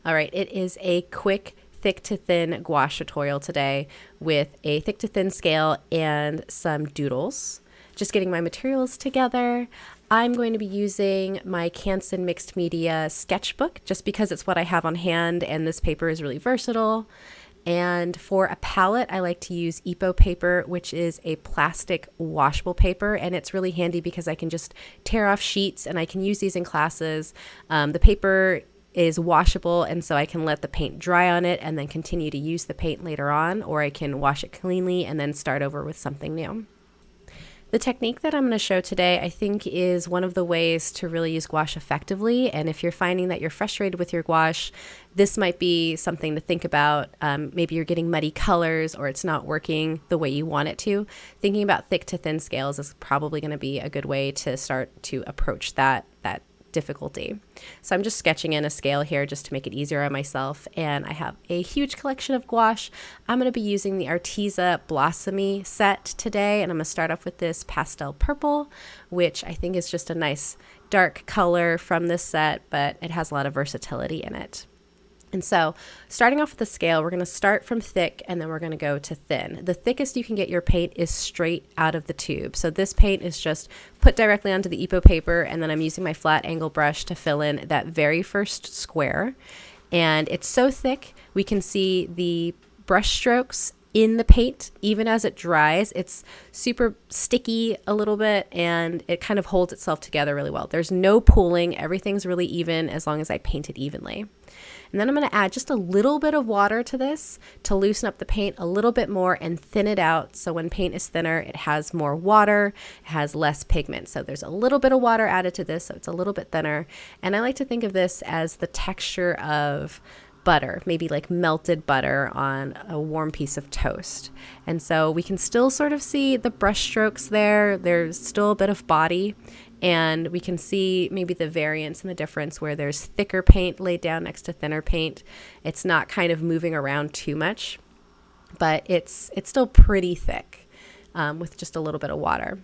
All right, it is a quick thick to thin gouache tutorial today with a thick to thin scale and some doodles. Just getting my materials together. I'm going to be using my Canson mixed media sketchbook just because it's what I have on hand and this paper is really versatile. And for a palette, I like to use Epo paper, which is a plastic washable paper. And it's really handy because I can just tear off sheets and I can use these in classes. The paper is washable, and so I can let the paint dry on it and then continue to use the paint later on, or I can wash it cleanly and then start over with something new. The technique that I'm going to show today, I think, is one of the ways to really use gouache effectively. And if you're finding that you're frustrated with your gouache, this might be something to think about. Maybe you're getting muddy colors or it's not working the way you want it to. Thinking about thick to thin scales is probably going to be a good way to start to approach that difficulty. So I'm just sketching in a scale here just to make it easier on myself, and I have a huge collection of gouache. I'm going to be using the Arteza Blossomy set today, and I'm going to start off with this pastel purple, which I think is just a nice dark color from this set, but it has a lot of versatility in it. And so starting off with the scale, we're going to start from thick and then we're going to go to thin. The thickest you can get your paint is straight out of the tube. So this paint is just put directly onto the Epo paper, and then I'm using my flat angle brush to fill in that very first square. And it's so thick, we can see the brush strokes in the paint. Even as it dries, it's super sticky a little bit and it kind of holds itself together really well. There's no pooling, everything's really even as long as I paint it evenly. And then I'm going to add just a little bit of water to this to loosen up the paint a little bit more and thin it out. So when paint is thinner, it has more water, it has less pigment. So there's a little bit of water added to this, so it's a little bit thinner. And I like to think of this as the texture of butter, maybe like melted butter on a warm piece of toast. And so we can still sort of see the brush strokes there. There's still a bit of body, and we can see maybe the variance and the difference where there's thicker paint laid down next to thinner paint. It's not kind of moving around too much, but it's still pretty thick with just a little bit of water.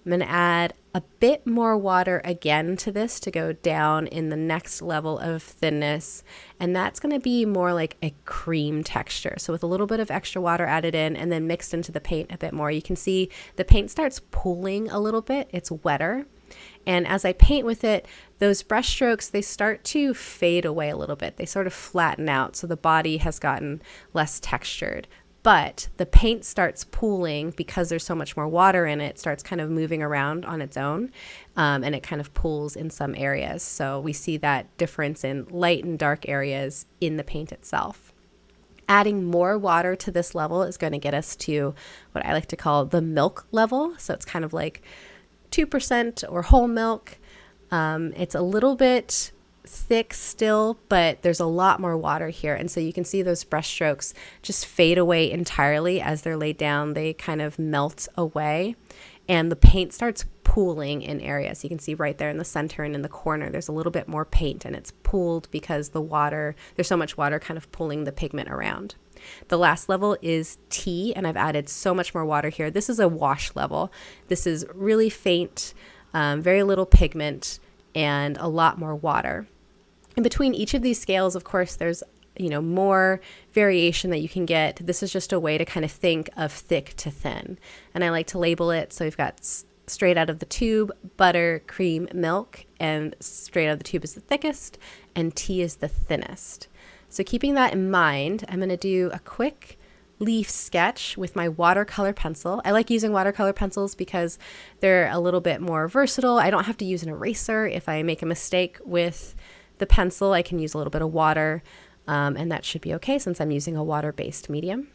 I'm going to add a bit more water again to this to go down in the next level of thinness, and that's going to be more like a cream texture. So with a little bit of extra water added in and then mixed into the paint a bit more, you can see the paint starts pooling a little bit. It's wetter. And as I paint with it, those brush strokes, they start to fade away a little bit. They sort of flatten out, so the body has gotten less textured. But the paint starts pooling because there's so much more water in it. It starts kind of moving around on its own, and it kind of pools in some areas. So we see that difference in light and dark areas in the paint itself. Adding more water to this level is going to get us to what I like to call the milk level. So it's kind of like 2% or whole milk. It's a little bit thick still, but there's a lot more water here, and so you can see those brush strokes just fade away entirely as they're laid down. They kind of melt away, and the paint starts pooling in areas. You can see right there in the center and in the corner there's a little bit more paint, and it's pooled because there's so much water kind of pulling the pigment around. The last level is tea, and I've added so much more water here. This is a wash level. This is really faint, very little pigment, and a lot more water. In between each of these scales, of course, there's more variation that you can get. This is just a way to kind of think of thick to thin. And I like to label it. So we've got straight out of the tube, butter, cream, milk, and straight out of the tube is the thickest, and tea is the thinnest. So keeping that in mind, I'm going to do a quick leaf sketch with my watercolor pencil. I like using watercolor pencils because they're a little bit more versatile. I don't have to use an eraser. If I make a mistake with the pencil, I can use a little bit of water, and that should be okay since I'm using a water-based medium.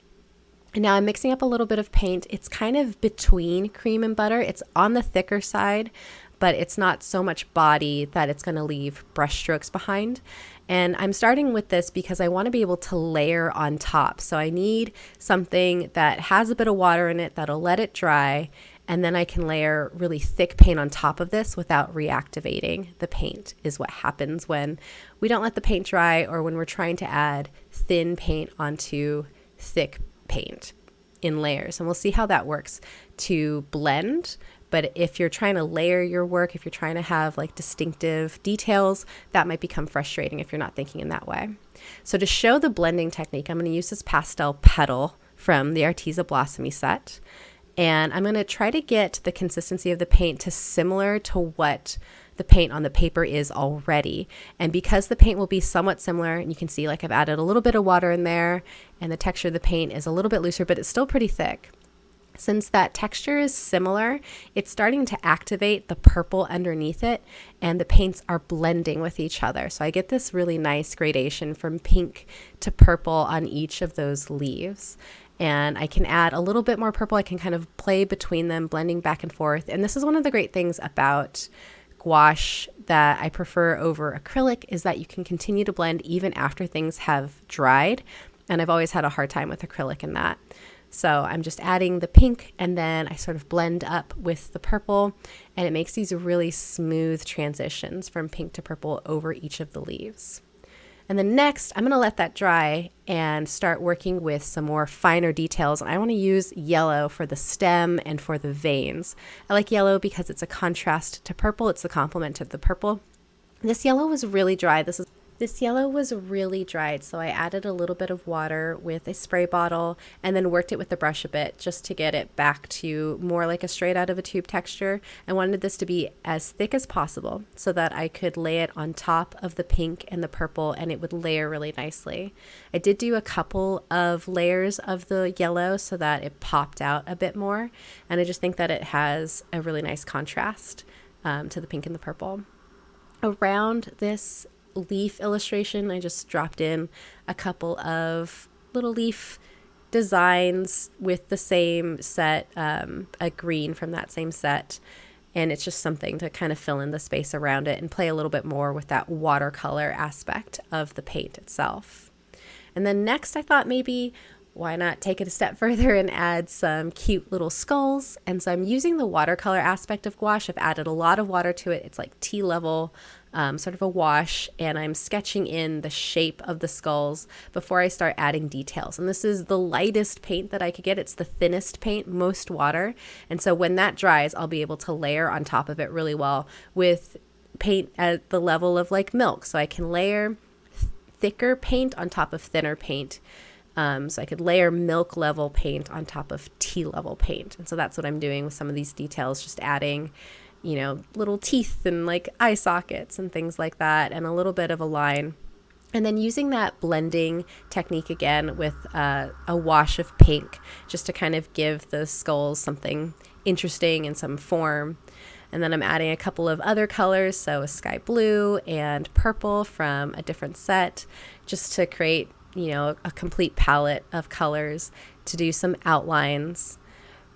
And now I'm mixing up a little bit of paint. It's kind of between cream and butter. It's on the thicker side, but it's not so much body that it's going to leave brush strokes behind. And I'm starting with this because I want to be able to layer on top. So I need something that has a bit of water in it that'll let it dry, and then I can layer really thick paint on top of this without reactivating the paint, is what happens when we don't let the paint dry or when we're trying to add thin paint onto thick paint in layers. And we'll see how that works to blend, But if you're trying to layer your work, if you're trying to have like distinctive details, that might become frustrating if you're not thinking in that way. So to show the blending technique, I'm going to use this pastel petal from the Arteza Blossomy set. And I'm going to try to get the consistency of the paint to similar to what the paint on the paper is already. And because the paint will be somewhat similar, and you can see like I've added a little bit of water in there, and the texture of the paint is a little bit looser, but it's still pretty thick. Since that texture is similar, it's starting to activate the purple underneath it, and the paints are blending with each other. So I get this really nice gradation from pink to purple on each of those leaves. And I can add a little bit more purple. I can kind of play between them, blending back and forth. And this is one of the great things about gouache that I prefer over acrylic, is that you can continue to blend even after things have dried. And I've always had a hard time with acrylic in that. So I'm just adding the pink, and then I sort of blend up with the purple, and it makes these really smooth transitions from pink to purple over each of the leaves. And then next, I'm going to let that dry and start working with some more finer details. And I want to use yellow for the stem and for the veins. I like yellow because it's a contrast to purple. It's the complement to the purple. This yellow was really dry. This yellow was really dried, so I added a little bit of water with a spray bottle and then worked it with the brush a bit just to get it back to more like a straight out of a tube texture. I wanted this to be as thick as possible so that I could lay it on top of the pink and the purple, and it would layer really nicely. I did do a couple of layers of the yellow so that it popped out a bit more, and I just think that it has a really nice contrast to the pink and the purple. Around this leaf illustration, I just dropped in a couple of little leaf designs with the same set, a green from that same set, and it's just something to kind of fill in the space around it and play a little bit more with that watercolor aspect of the paint itself. And then next I thought maybe why not take it a step further and add some cute little skulls. And so I'm using the watercolor aspect of gouache. I've added a lot of water to it. It's like tea level, sort of a wash, and I'm sketching in the shape of the skulls before I start adding details. And this is the lightest paint that I could get. It's the thinnest paint, most water. And so when that dries, I'll be able to layer on top of it really well with paint at the level of like milk. So I can layer thicker paint on top of thinner paint. So I could layer milk level paint on top of tea level paint. And so that's what I'm doing with some of these details, just adding, you know, little teeth and like eye sockets and things like that, and a little bit of a line. And then using that blending technique again with a wash of pink, just to kind of give the skulls something interesting and some form. And then I'm adding a couple of other colors, so a sky blue and purple from a different set, just to create, you know, a complete palette of colors, to do some outlines.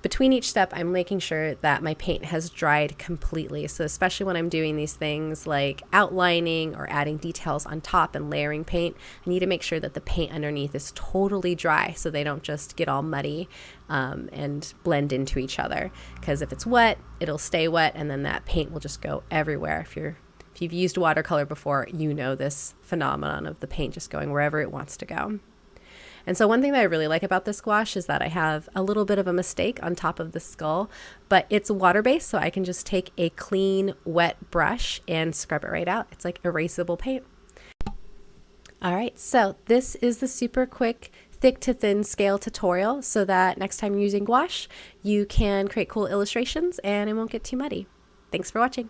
Between each step, I'm making sure that my paint has dried completely. So especially when I'm doing these things like outlining or adding details on top and layering paint, I need to make sure that the paint underneath is totally dry so they don't just get all muddy and blend into each other. Because if it's wet, it'll stay wet, and then that paint will just go everywhere. If you've used watercolor before, you know this phenomenon of the paint just going wherever it wants to go. And so one thing that I really like about this gouache is that I have a little bit of a mistake on top of the skull, but it's water-based, so I can just take a clean, wet brush and scrub it right out. It's like erasable paint. All right, so this is the super quick thick to thin scale tutorial so that next time you're using gouache, you can create cool illustrations and it won't get too muddy. Thanks for watching.